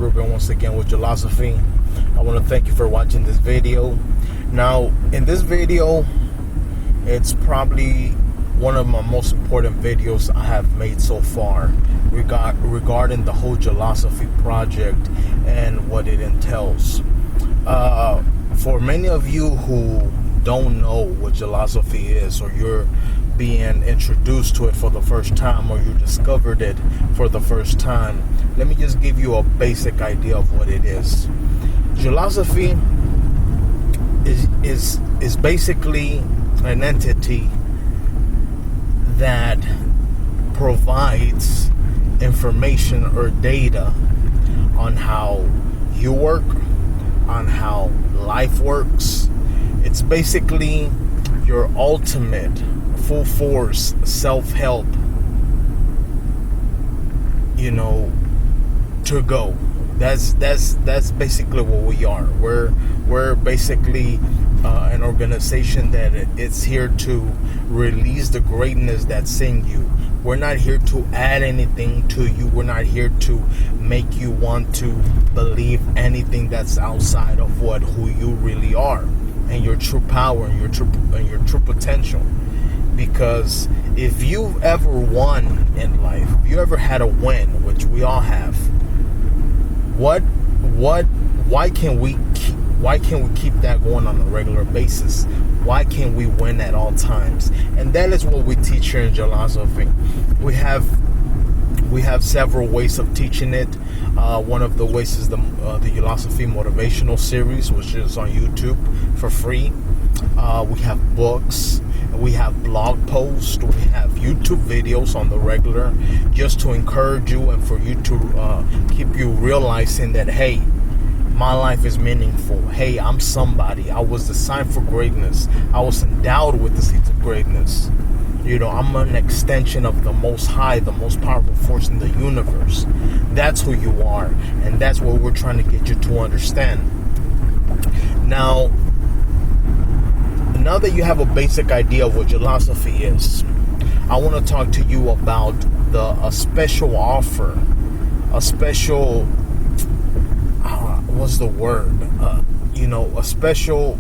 Ruben once again with Gelosophy. I want to thank you for watching this video. Now, in this video, it's probably one of my most important videos I have made so far regarding the whole Gelosophy project and what it entails. For many of you who don't know what Gelosophy is, or you're being introduced to it for the first time, or you discovered it for the first time, let me just give you a basic idea of what it is. Gelosophy is basically an entity that provides information or data on how you work, on how life works. It's basically your ultimate full force self-help, to go. That's basically what we are. We're basically an organization that it's here to release the greatness that's in you. We're not here to add anything to you. We're not here to make you want to believe anything that's outside of who you really are, and your true power and your true potential. Because if you've ever won in life, if you ever had a win, which we all have, why can't we keep that going on a regular basis? Why can't we win at all times? And that is what we teach here in Gelosophy. We have several ways of teaching it. One of the ways is the Ulosophy motivational series, which is on YouTube for free. We have books, we have blog posts, we have YouTube videos on the regular, just to encourage you and for you to keep you realizing that, hey, my life is meaningful. Hey, I'm somebody. I was designed for greatness. I was endowed with the seeds of greatness. I'm an extension of the Most High, the most powerful force in the universe. That's who you are, and that's what we're trying to get you to understand. Now that you have a basic idea of what Gelosophy is, I want to talk to you about a special offer, a special, what's the word? A special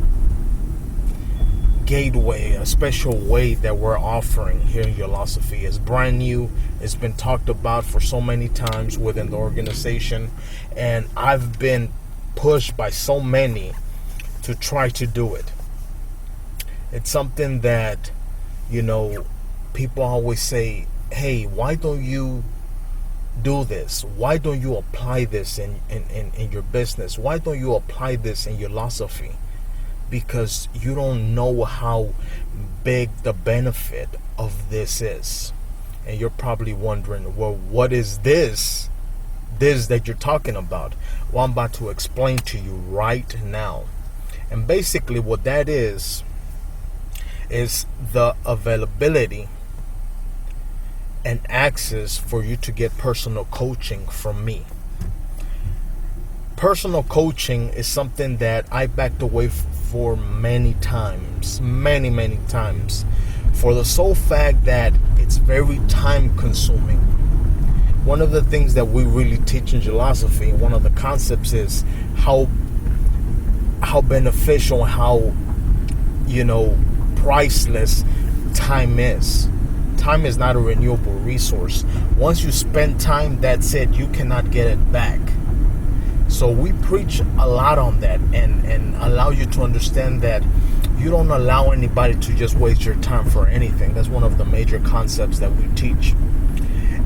gateway, a special way that we're offering here in Gelosophy. It's brand new. It's been talked about for so many times within the organization, and I've been pushed by so many to try to do it. It's something that, people always say, hey, why don't you do this? Why don't you apply this in your business? Why don't you apply this in Gelosophy? Because you don't know how big the benefit of this is. And you're probably wondering, well, what is this that you're talking about? Well, I'm about to explain to you right now. And basically what that is the availability and access for you to get personal coaching from me. Personal coaching is something that I backed away for many times, many times, for the sole fact that it's very time consuming. One of the things that we really teach in Gelosophy, one of the concepts, is how beneficial, how priceless time is. Time is not a renewable resource. Once you spend time, that's it. You cannot get it back. So we preach a lot on that and allow you to understand that you don't allow anybody to just waste your time for anything. That's one of the major concepts that we teach.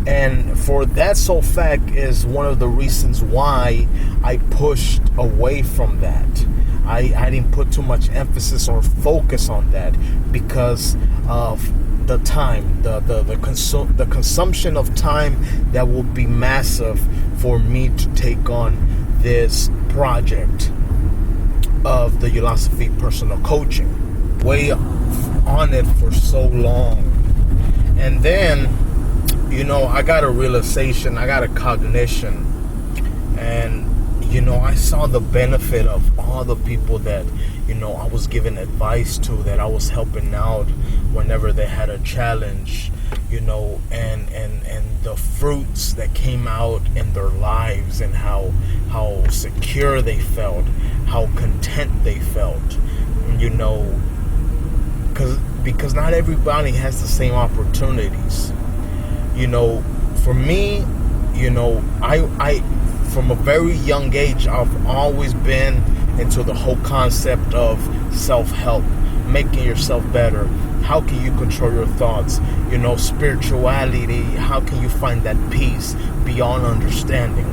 And for that sole fact is one of the reasons why I pushed away from that. I didn't put too much emphasis or focus on that because of the time, the consumption of time that will be massive for me to take on this project of the Ulosophy personal coaching. Way on it for so long, and then I got a realization, I got a cognition, and I saw the benefit of all the people that, I was giving advice to, that I was helping out whenever they had a challenge, and the fruits that came out in their lives, and how secure they felt, how content they felt, because not everybody has the same opportunities. For me, I from a very young age, I've always been into the whole concept of self-help, making yourself better. How can you control your thoughts? Spirituality. How can you find that peace beyond understanding?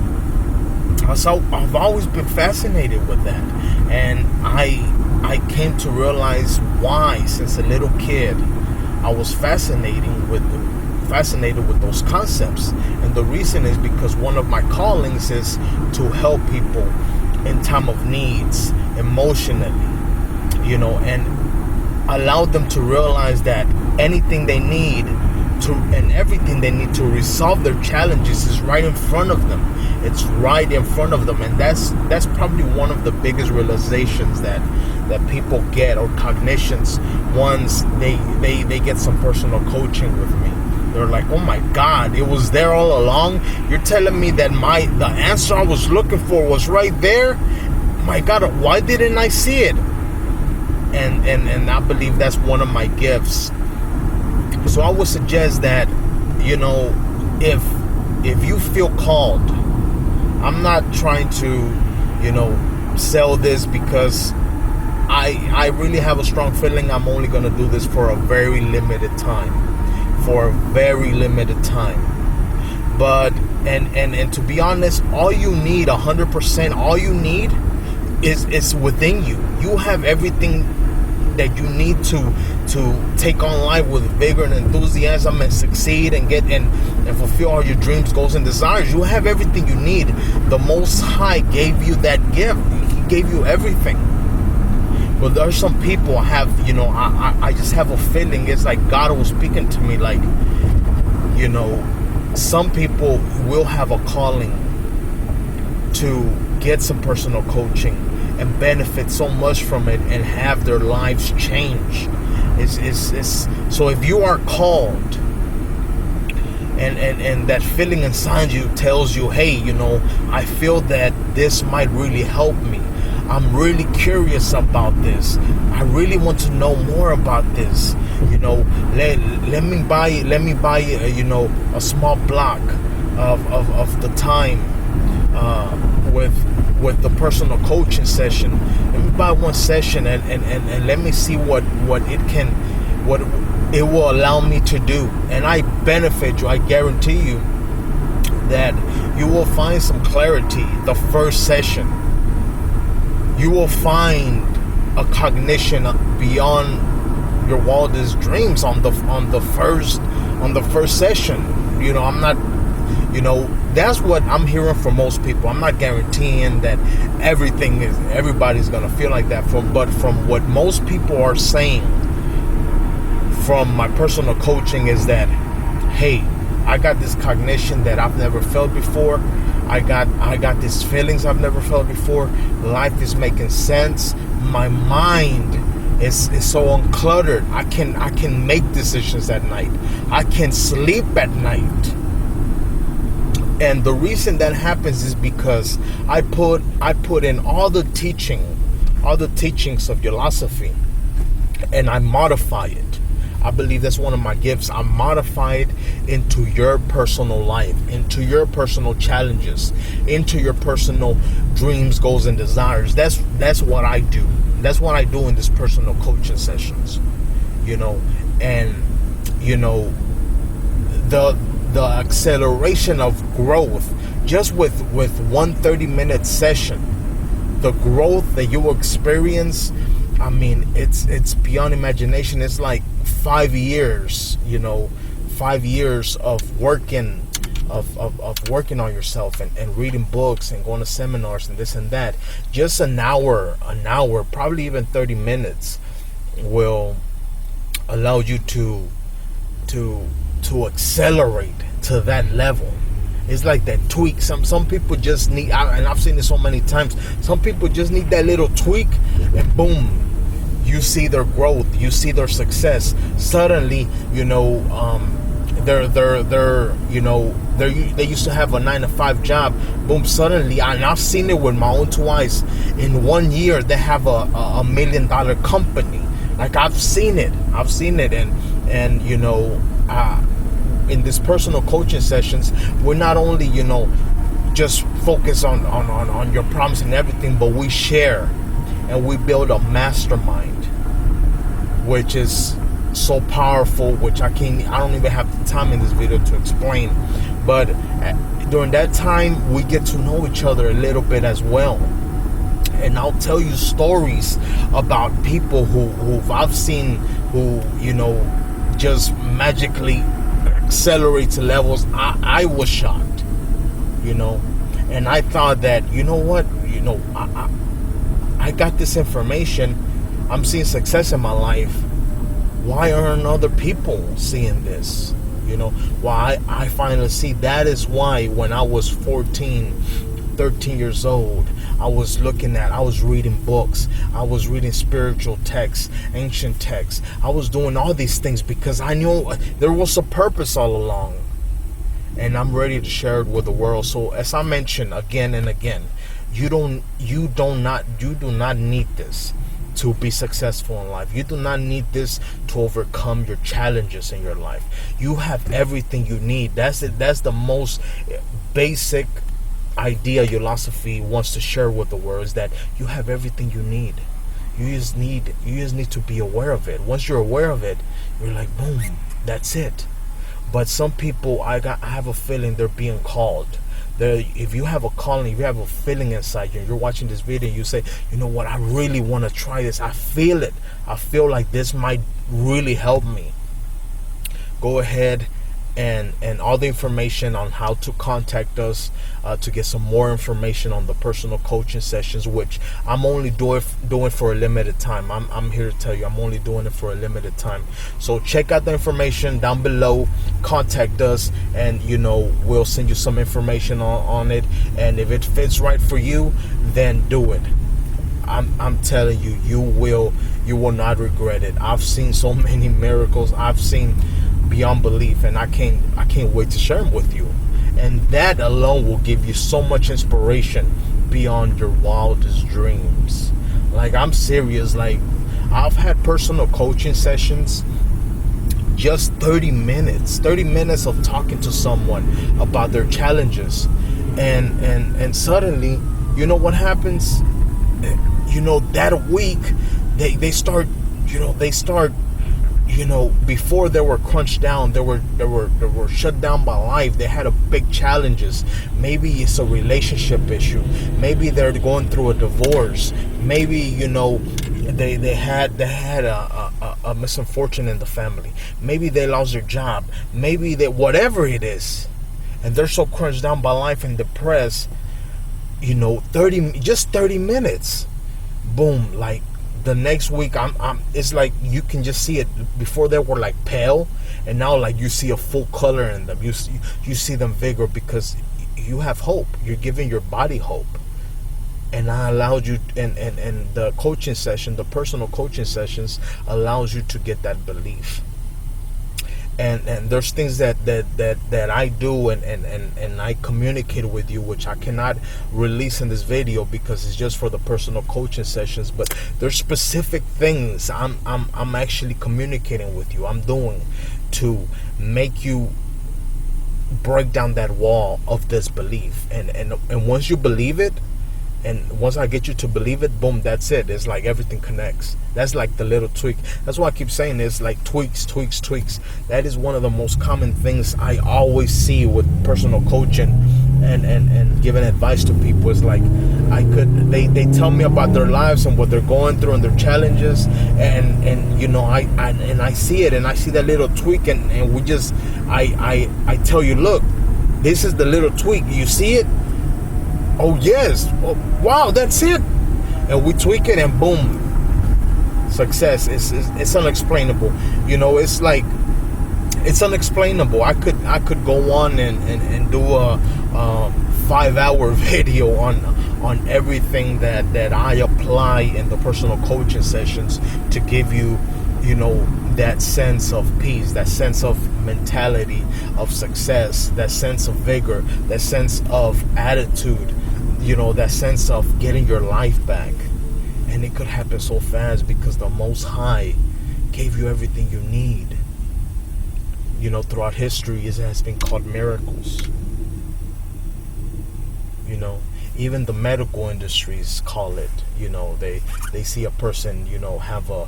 So I've always been fascinated with that, and I came to realize why, since a little kid, I was fascinated with those concepts. And the reason is because one of my callings is to help people in time of needs, emotionally, and allow them to realize that anything they need to, and everything they need to resolve their challenges, is right in front of them. It's right in front of them. And that's probably one of the biggest realizations that people get, or cognitions, once they get some personal coaching with me. They're like, oh my God, it was there all along. You're telling me that the answer I was looking for was right there. My God, why didn't I see it? And I believe that's one of my gifts. So I would suggest that, if you feel called, I'm not trying to, sell this, because I really have a strong feeling I'm only going to do this for a very limited time. But and to be honest, all you need, 100%, all you need is within you. You have everything that you need to take on life with vigor and enthusiasm, and succeed and get and fulfill all your dreams, goals, and desires. You have everything you need. The Most High gave you that gift. He gave you everything. But there are some people I just have a feeling, it's like God was speaking to me, like, some people will have a calling to get some personal coaching and benefit so much from it and have their lives change. So if you are called, and that feeling inside you tells you, hey, I feel that this might really help me. I'm really curious about this. I really want to know more about this. Let me buy a small block of the time with the personal coaching session. Let me buy one session and let me see what it will allow me to do. And I benefit you. I guarantee you that you will find some clarity the first session. You will find a cognition beyond your wildest dreams on the first session. I'm not, that's what I'm hearing from most people. I'm not guaranteeing that everybody's gonna feel like that. But from what most people are saying from my personal coaching is that, hey, I got this cognition that I've never felt before. I got these feelings I've never felt before. Life is making sense. My mind is so uncluttered. I can make decisions at night. I can sleep at night. And the reason that happens is because I put in all the teachings of Gelosophy, and I modify it. I believe that's one of my gifts. I modify it into your personal life, into your personal challenges, into your personal dreams, goals, and desires. That's what I do. That's what I do in these personal coaching sessions. And the acceleration of growth, just with one 30-minute session, the growth that you will experience, I mean, it's beyond imagination. It's like 5 years, 5 years of working on yourself and reading books and going to seminars and this and that. Just an hour, probably even 30 minutes will allow you to accelerate to that level. It's like that tweak. Some people just need, and I've seen it so many times, some people just need that little tweak, and boom, you see their growth, you see their success. Suddenly, they used to have a 9-to-5 job. Boom, suddenly, and I've seen it with my own two eyes. In 1 year, they have a $1 million company. Like, I've seen it, and in this personal coaching sessions, we're not only just focus on your problems and everything, but we share and we build a mastermind, which is so powerful, which I don't even have the time in this video to explain. But during that time, we get to know each other a little bit as well. And I'll tell you stories about people who I've seen who, just magically accelerate to levels. I was shocked, and I thought that, I got this information. I'm seeing success in my life. Why aren't other people seeing this? Why I finally see. That is why when I was 13 years old, I was reading books. I was reading spiritual texts, ancient texts. I was doing all these things because I knew there was a purpose all along. And I'm ready to share it with the world. So as I mentioned again and again, you do not need this to be successful in life. You do not need this to overcome your challenges in your life. You have everything you need. That's it. That's the most basic idea Ulosophy wants to share with the world, is that you have everything you need. You just need to be aware of it. Once you're aware of it, you're like, boom, that's it. But some people, I have a feeling they're being called. If you have a calling, if you have a feeling inside you, and you're watching this video and you say, you know what, I really want to try this. I feel it. I feel like this might really help me. Go ahead and all the information on how to contact us to get some more information on the personal coaching sessions, which I'm only doing for a limited time. I'm here to tell you, I'm only doing it for a limited time. So check out the information down below, contact us, and we'll send you some information on it. And if it fits right for you, then do it. I'm telling you, you will not regret it. I've seen so many miracles. I've seen beyond belief, and I can't wait to share them with you. And that alone will give you so much inspiration beyond your wildest dreams. Like, I'm serious. Like, I've had personal coaching sessions, just 30 minutes of talking to someone about their challenges, and suddenly, what happens? That week they start before they were crunched down, they were shut down by life. They had a big challenges. Maybe it's a relationship issue. Maybe they're going through a divorce. Maybe they had a misfortune in the family. Maybe they lost their job. Maybe whatever it is, and they're so crunched down by life and depressed. 30 minutes, boom, like. The next week, it's like you can just see it. Before they were like pale, and now like you see a full color in them. You see them vigor, because you have hope. You're giving your body hope. And I allowed you, and the coaching session, the personal coaching sessions, allows you to get that belief. And there's things that I do and I communicate with you, which I cannot release in this video because it's just for the personal coaching sessions. But there's specific things I'm actually communicating with you. I'm doing to make you break down that wall of disbelief. And once you believe it, and once I get you to believe it, boom, that's it. It's like everything connects. That's like the little tweak. That's why I keep saying it's like tweaks. That is one of the most common things I always see with personal coaching and giving advice to people. Is like they tell me about their lives and what they're going through and their challenges, and I see it, and I see that little tweak, and I tell you, look, this is the little tweak. You see it? Oh yes, oh, wow, that's it. And we tweak it, and boom, success. It's unexplainable. It's like it's unexplainable. I could go on and do a 5-hour video on everything that I apply in the personal coaching sessions to give you, that sense of peace, that sense of mentality of success, that sense of vigor, that sense of attitude, that sense of getting your life back. And it could happen so fast because the Most High gave you everything you need. Throughout history, it has been called miracles. Even the medical industries call it. They see a person, have a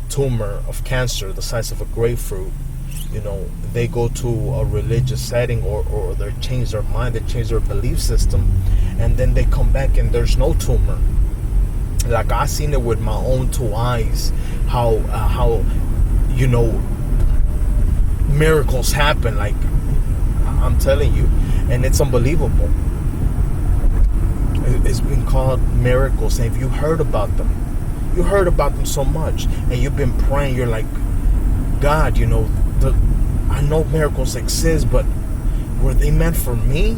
tumor of cancer the size of a grapefruit. They go to a religious setting or they change their mind, they change their belief system, and then they come back and there's no tumor. Like, I seen it with my own 2 eyes, how miracles happen. Like, I'm telling you, and it's unbelievable. It's been called miracles. And if you heard about them, so much, and you've been praying, you're like, God, I know miracles exist, but were they meant for me?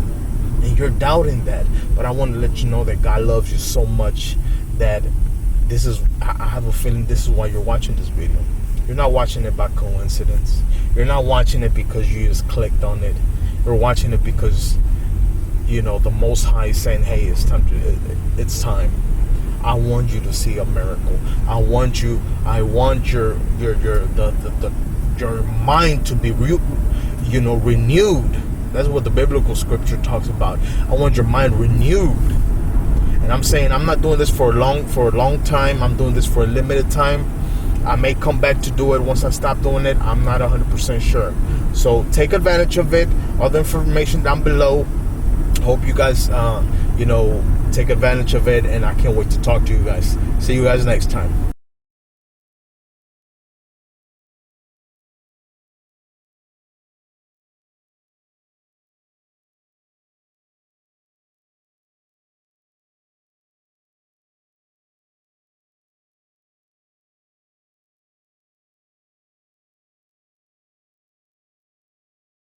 And you're doubting that. But I want to let you know that God loves you so much that I have a feeling this is why you're watching this video. You're not watching it by coincidence. You're not watching it because you just clicked on it. You're watching it because, the Most High is saying, hey, it's time. I want you to see a miracle. I want your mind to be renewed. That's what the biblical scripture talks about. I want your mind renewed. And I'm saying I'm not doing this for a long time. I'm doing this for a limited time. I may come back to do it once I stop doing it. I'm not 100% sure. So take advantage of it. All the information down below. Hope you guys, take advantage of it. And I can't wait to talk to you guys. See you guys next time.